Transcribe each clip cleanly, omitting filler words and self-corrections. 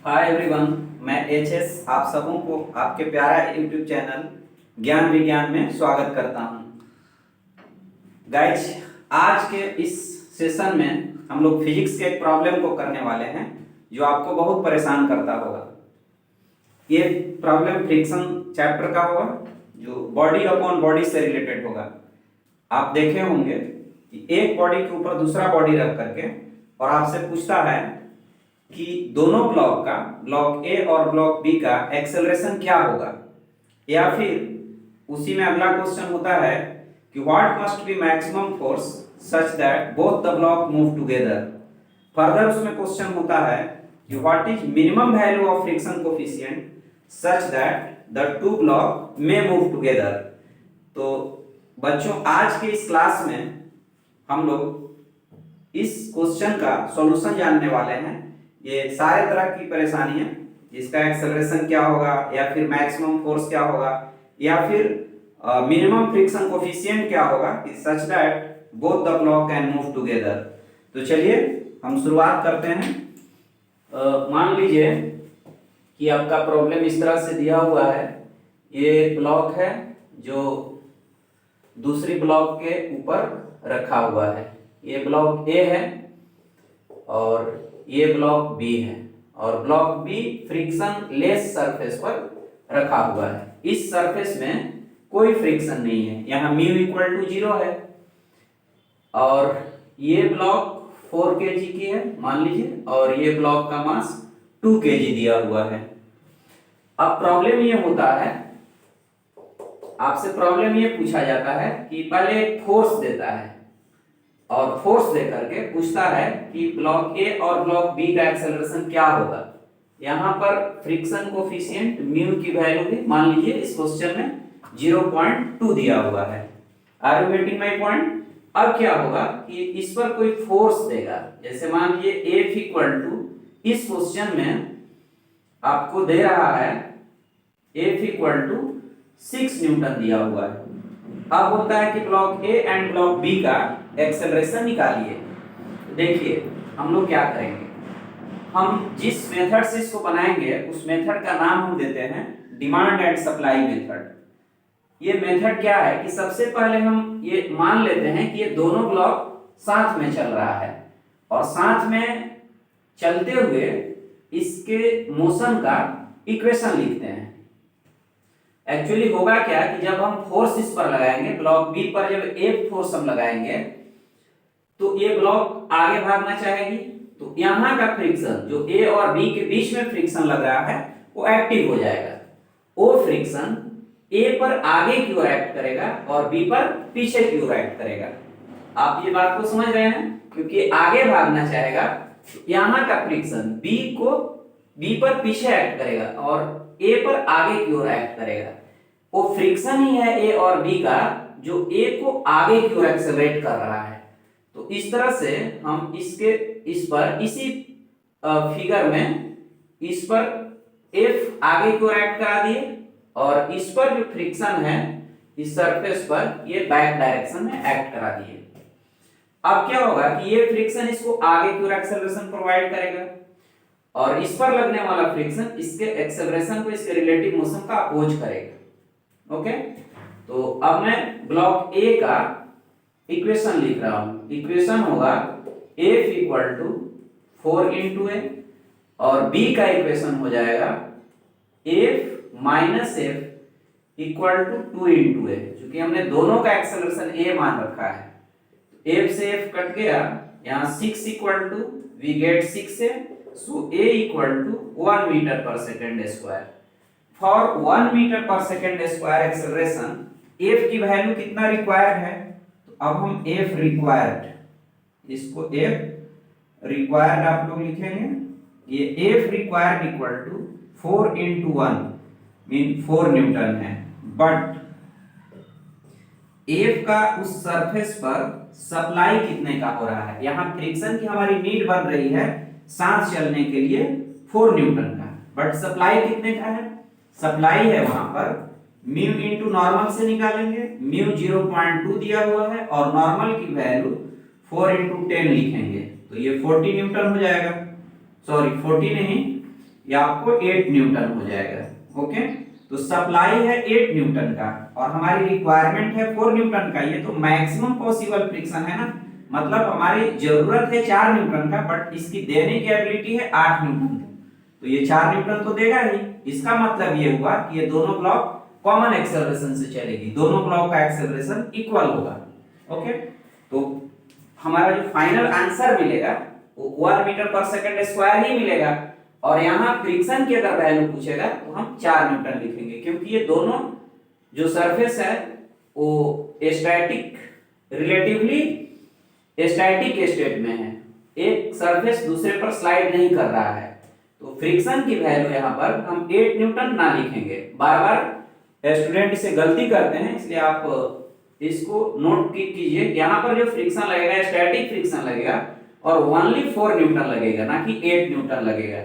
Hi everyone, मैं HS आप सबों को आपके प्यारा यूट्यूब चैनल ज्ञान विज्ञान में स्वागत करता हूं। गाइज, आज के इस सेशन में हम लोग फिजिक्स के एक प्रॉब्लम को करने वाले हैं जो आपको बहुत परेशान करता होगा। ये प्रॉब्लम फ्रिक्शन चैप्टर का होगा जो बॉडी अपॉन बॉडी से रिलेटेड होगा। आप देखे होंगे कि एक बॉडी के ऊपर दूसरा बॉडी रख करके और आपसे पूछता है कि दोनों ब्लॉक का, ब्लॉक ए और ब्लॉक बी का एक्सेलरेशन क्या होगा, या फिर उसी में अगला क्वेश्चन होता है कि what must be maximum force such that both the block move together. Further उसमें क्वेश्चन होता है कि what is minimum value of friction coefficient such that the two block may move together. तो बच्चों, आज के इस क्लास में हम लोग इस क्वेश्चन का सॉल्यूशन जानने वाले हैं। ये सारे तरह की परेशानी है, इसका एक्सेलरेशन क्या होगा, या फिर मैक्सिमम फोर्स क्या होगा, या फिर मिनिमम फ्रिक्शन कोफिशिएंट क्या होगा, such that both the block can move together. तो चलिए हम शुरुआत करते हैं। मान लीजिए कि आपका प्रॉब्लम इस तरह से दिया हुआ है। ये ब्लॉक है जो दूसरी ब्लॉक के ऊपर रखा हुआ है। ये ब्लॉक ए है और ये ब्लॉक बी है, और block B frictionless surface पर रखा हुआ है। इस सरफेस में कोई फ्रिक्शन नहीं है, यहाँ म्यू इक्वल टू 0 है, और ये ब्लॉक 4 kg की है मान लीजिए, और ये ब्लॉक का मास 2 kg दिया हुआ है। अब प्रॉब्लम ये होता है, आपसे प्रॉब्लम ये पूछा जाता है कि पहले फोर्स देता है और फोर्स दे करके पूछता है कि ब्लॉक ए और ब्लॉक बी का एक्सेलरेशन क्या होगा। यहाँ पर फ्रिक्शन कोफिशिएंट म्यू की वैल्यू भी मान लीजिए इस क्वेश्चन में 0.2 दिया हुआ है। Are you getting my point? अब क्या होगा कि इस पर कोई फोर्स देगा, जैसे मान लीजिए F इक्वल टू, इस क्वेश्चन में आपको दे रहा है F इक्वल टू 6 न्यूटन दिया हुआ है। अब होता है कि block A and block B का एक्सेलरेशन निकालिए। देखिए हम लोग क्या करेंगे, हम जिस मेथड से इसको बनाएंगे उस मेथड का नाम हम देते हैं डिमांड एंड सप्लाई मेथड। ये मेथड क्या है कि सबसे पहले हम ये मान लेते हैं कि ये दोनों ब्लॉक साथ में चल रहा है, और साथ में चलते हुए इसके मोशन का इक्वेशन लिखते हैं। एक्चुअली होगा क्या कि जब हम फोर्स इस पर लगाएंगे, ब्लॉक बी पर जब एक फोर्स हम लगाएंगे तो ये ब्लॉक आगे भागना चाहेगी, तो यहाँ का फ्रिक्शन जो ए और बी के बीच में फ्रिक्शन लग रहा है वो एक्टिव हो जाएगा। वो फ्रिक्शन ए पर आगे की ओर एक्ट करेगा और बी पर पीछे की ओर एक्ट करेगा। आप ये बात को समझ रहे हैं, क्योंकि आगे भागना चाहेगा तो यहाँ का फ्रिक्शन बी पर पीछे एक्ट करेगा और ए पर आगे की ओर एक्ट करेगा। वो फ्रिक्शन ही है ए और बी का जो ए को आगे की ओर एक्सेलरेट कर रहा है। तो इस तरह से हम इस पर इसी फिगर में इस पर F आगे की ओर एक्ट करा दिए, और इस पर जो फ्रिक्शन है इस सरफेस पर ये बैक डायरेक्शन में एक्ट करा दिए। अब क्या होगा कि ये फ्रिक्शन इसको आगे की ओर एक्सेलरेशन प्रोवाइड करेगा, और इस पर लगने वाला फ्रिक्शन इसके एक्सेलरेशन को, इसके रिलेटिव मोशन का अपोज करेगा। ओके, तो अब मैं ब्लॉक ए का इक्वेशन लिख रहा हूं। इक्वेशन होगा F equal to 4 into a, और B का इक्वेशन हो जाएगा F minus F equal to 2 into a. चूंकि हमने दोनों का एक्सेलरेशन A मान रखा है, तो F से F कट गया, यहाँ 6 equal to we get 6A, so A equal to 1 metre per second square. For 1 metre per second square acceleration F की वैल्यू कितना रिक्वायर्ड है, तो अब हम F रिक्वायर्ड, इसको F रिक्वायर्ड आप लोग लिखेंगे। ये F required equal to 4 into 1 mean 4 newton है। बट F का उस सरफेस पर सप्लाई कितने का हो रहा है, यहाँ फ्रिक्शन की हमारी नीड बन रही है सांस चलने के लिए 4 न्यूटन का, बट सप्लाई कितने का है, सप्लाई है वहां पर म्यू इंटू नॉर्मल से निकालेंगे। म्यू 0.2 दिया हुआ है और नॉर्मल की वैल्यू 4 इंटू 10 लिखेंगे, तो ये 40 न्यूटन हो जाएगा। सॉरी 40 नहीं, ये आपको 8 न्यूटन हो जाएगा। ओके, तो सप्लाई है 8 न्यूटन का और हमारी रिक्वायरमेंट है 4 न्यूटन का। ये तो मैक्सिमम पॉसिबल फ्रिक्शन है ना, मतलब हमारी जरूरत है 4 न्यूटन का, बट इसकी देने की एबिलिटी है 8 न्यूटन की, तो ये 4 न्यूटन तो देगा ही। इसका मतलब ये हुआ कि ये दोनों ब्लॉक कॉमन एक्सेलरेशन से चलेगी, दोनों ब्लॉक का एक्सेलरेशन इक्वल होगा। ओके, तो हमारा जो फाइनल आंसर मिलेगा वो 1 मीटर पर सेकंड स्क्वायर ही मिलेगा। और यहाँ फ्रिक्शन की अगर वैल्यू पूछेगा तो हम 4 न्यूटन लिखेंगे, क्योंकि ये दोनों जो सरफेस है वो स्टैटिक, रिलेटिवली स्टैटिक स्टेट में है, एक सरफेस दूसरे पर स्लाइड नहीं कर रहा है। तो फ्रिक्शन की वैल्यू यहाँ पर हम 8 न्यूटन ना लिखेंगे। बार बार स्टूडेंट इसे गलती करते हैं, इसलिए आप इसको नोट कीजिए। यहाँ पर जो फ्रिक्शन लगेगा स्टैटिक फ्रिक्शन लगेगा और ओनली 4 न्यूटन लगेगा, ना कि 8 न्यूटन लगेगा।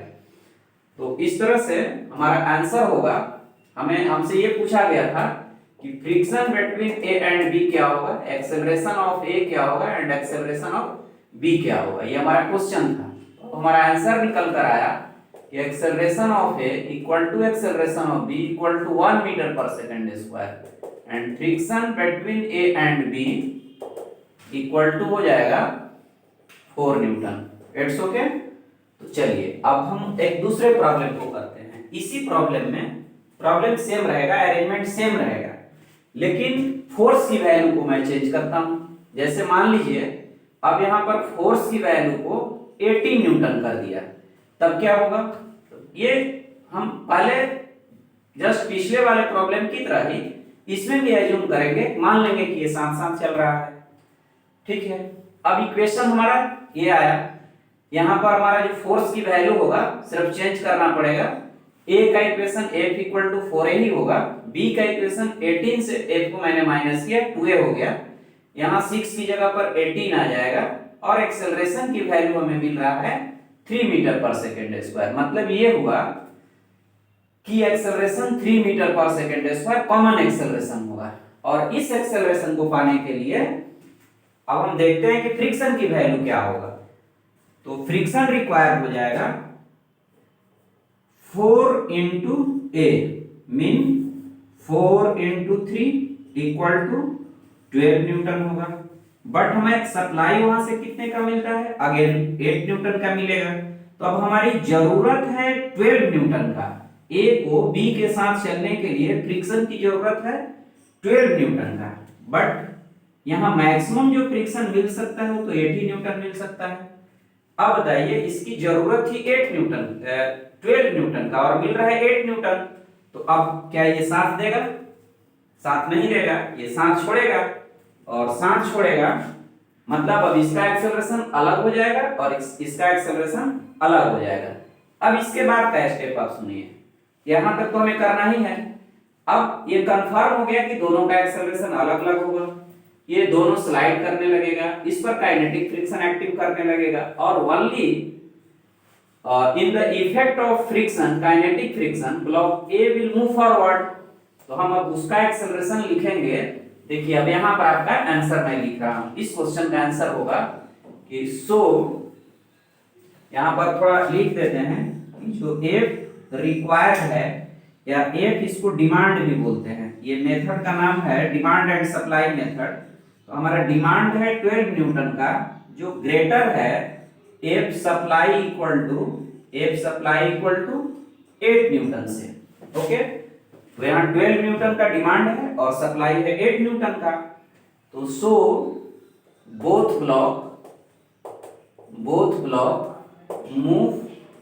तो इस तरह से हमारा आंसर होगा, हमसे ये पूछा गया था कि friction between A and B क्या होगा, एक्सेलरेशन ऑफ ए क्या होगा एंड एक्सेलरेशन ऑफ बी क्या होगा, ये हमारा क्वेश्चन था। तो हमारा आंसर निकल कर आया कि acceleration of A equal to acceleration of B equal to 1 metre per second square and friction between A and B equal to हो जाएगा 4 न्यूटन। It's okay. तो चलिए अब हम एक दूसरे प्रॉब्लम को करते हैं। इसी प्रॉब्लम में प्रॉब्लम सेम रहेगा, अरेंजमेंट सेम रहेगा, लेकिन फोर्स की वैल्यू को मैं चेंज करता हूं। जैसे मान लीजिए अब यहां पर फोर्स की वैल्यू को 18 न्यूटन कर दिया, तब क्या होगा? ये हम पहले जस्ट पिछले वाले प्रॉब्लम की तरह ही इसमें भी एज्यूम करेंगे, मान लेंगे कि ये साथ साथ चल रहा है। ठीक है, अब इक्वेशन हमारा ये आया, यहां पर हमारा जो फोर्स की वैल्यू होगा सिर्फ चेंज करना पड़ेगा। ए का equation F equal to 4A ही होगा, B का इक्वेशन 18 से F को मैंने माइनस किया 2A हो गया, यहाँ 6 की जगह पर 18 आ जाएगा और एक्सेलरेशन की वैल्यू हमें मिल रहा है 3 मीटर पर सेकेंड स्क्वायर। मतलब ये हुआ कि acceleration 3 metre per second square common acceleration होगा। और इस एक्सेलरेशन को पाने के लिए अब हम देखते हैं कि फ्रिक्शन की वैल्यू क्या होगा। तो फ्रिक्शन रिक्वायर हो जाएगा 4 into A mean 4 into 3 equal to 12 newton होगा। बट हमें सप्लाई वहां से कितने का मिलता है? अगेन 8 न्यूटन का मिलेगा। तो अब हमारी जरूरत है 12 न्यूटन का। ए को बी के साथ चलने के लिए फ्रिक्शन की जरूरत है 12 न्यूटन का, बट यहां मैक्सिमम जो फ्रिक्शन मिल सकता है वो तो 80 न्यूटन मिल सकता है। अब बताइए, इसकी जरूरत थी 8 न्यूटन 12 न्यूटन का और मिल रहा है 8 न्यूटन, तो अब क्या ये साथ देगा? साथ नहीं देगा, ये साथ छोड़ेगा और साथ छोड़ेगा मतलब अब इसका एक्सेलरेशन अलग हो जाएगा और इसका एक्सेलरेशन अलग हो जाएगा। अब इसके बाद का स्टेप आप सुनिए, यहां तक तो हमें करना ही है। अब ये कंफर्म हो गया कि दोनों का एक्सेलरेशन अलग अलग होगा, ये दोनों स्लाइड करने लगेगा, इस पर काइनेटिक फ्रिक्शन एक्टिव करने लगेगा और only in the effect of friction, kinetic friction, block A will move forward. तो हम अब उसका एक्सेलरेशन लिखेंगे। देखिए अब यहां पर आपका आंसर मैं लिख रहा हूं, इस क्वेश्चन का आंसर होगा कि सो यहां पर थोड़ा लिख देते हैं कि जो F रिक्वायर्ड है या F इसको डिमांड भी बोलते हैं, ये मेथड का नाम है डिमांड एंड सप्लाई मेथड। तो हमारा डिमांड है 12 न्यूटन का, जो ग्रेटर है F supply equal to 8 newton से। ओके, तो यहाँ 12 न्यूटन का डिमांड है और सप्लाई है 8 न्यूटन का। तो so both block move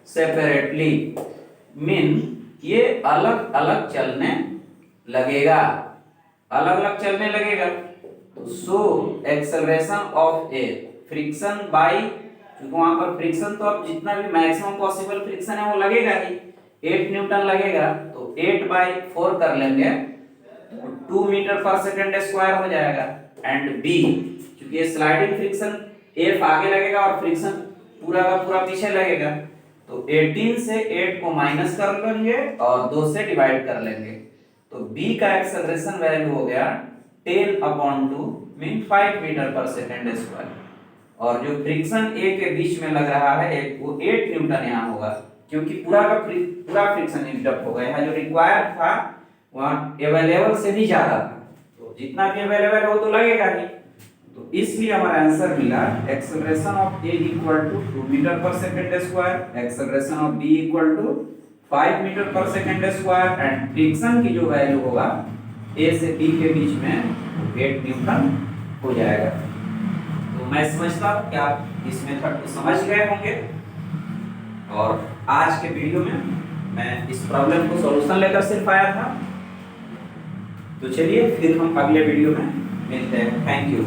separately, mean ये अलग अलग चलने लगेगा, अलग अलग चलने लगेगा। तो so acceleration of A friction by, क्योंकि वहां पर फ्रिक्शन तो अब जितना भी मैक्सिमम पॉसिबल फ्रिक्शन है वो लगेगा ही, 8 न्यूटन लगेगा, तो 8/4 कर लेंगे तो 2 मीटर पर सेकंड स्क्वायर हो जाएगा। एंड बी, क्योंकि ये स्लाइडिंग फ्रिक्शन F आगे लगेगा और फ्रिक्शन पूरा का पूरा पीछे लगेगा, तो 18 से 8 को माइनस कर लेंगे और 2 से डिवाइड कर लेंगे। तो B का एक्सेलरेशन वैल्यू हो गया 10/2 mean 5 metre per second square. और जो फ्रिक्शन A के बीच में लग रहा है वो 8 न्यूटन यहाँ होगा, क्योंकि पूरा का पूरा फ्रिक्शन यूज्ड हो गया है, जो रिक्वायर्ड था वहाँ अवेलेबल से भी ज्यादा था, तो जितना भी अवेलेबल है वो तो लगेगा ही। तो इसलिए हमारा आंसर मिला acceleration of A equal to 2 metre per second square, acceleration of B equal to 5 metre per second square, and friction की जो वैल्यू होगा ए से बी के बीच में 8 न्यूटन हो जाएगा। तो मैं समझता हूँ कि आप इस मेथड को समझ गए होंगे, और आज के वीडियो में मैं इस प्रॉब्लम को सॉल्यूशन लेकर सिर्फ आया था। तो चलिए फिर हम अगले वीडियो में मिलते हैं। Thank you.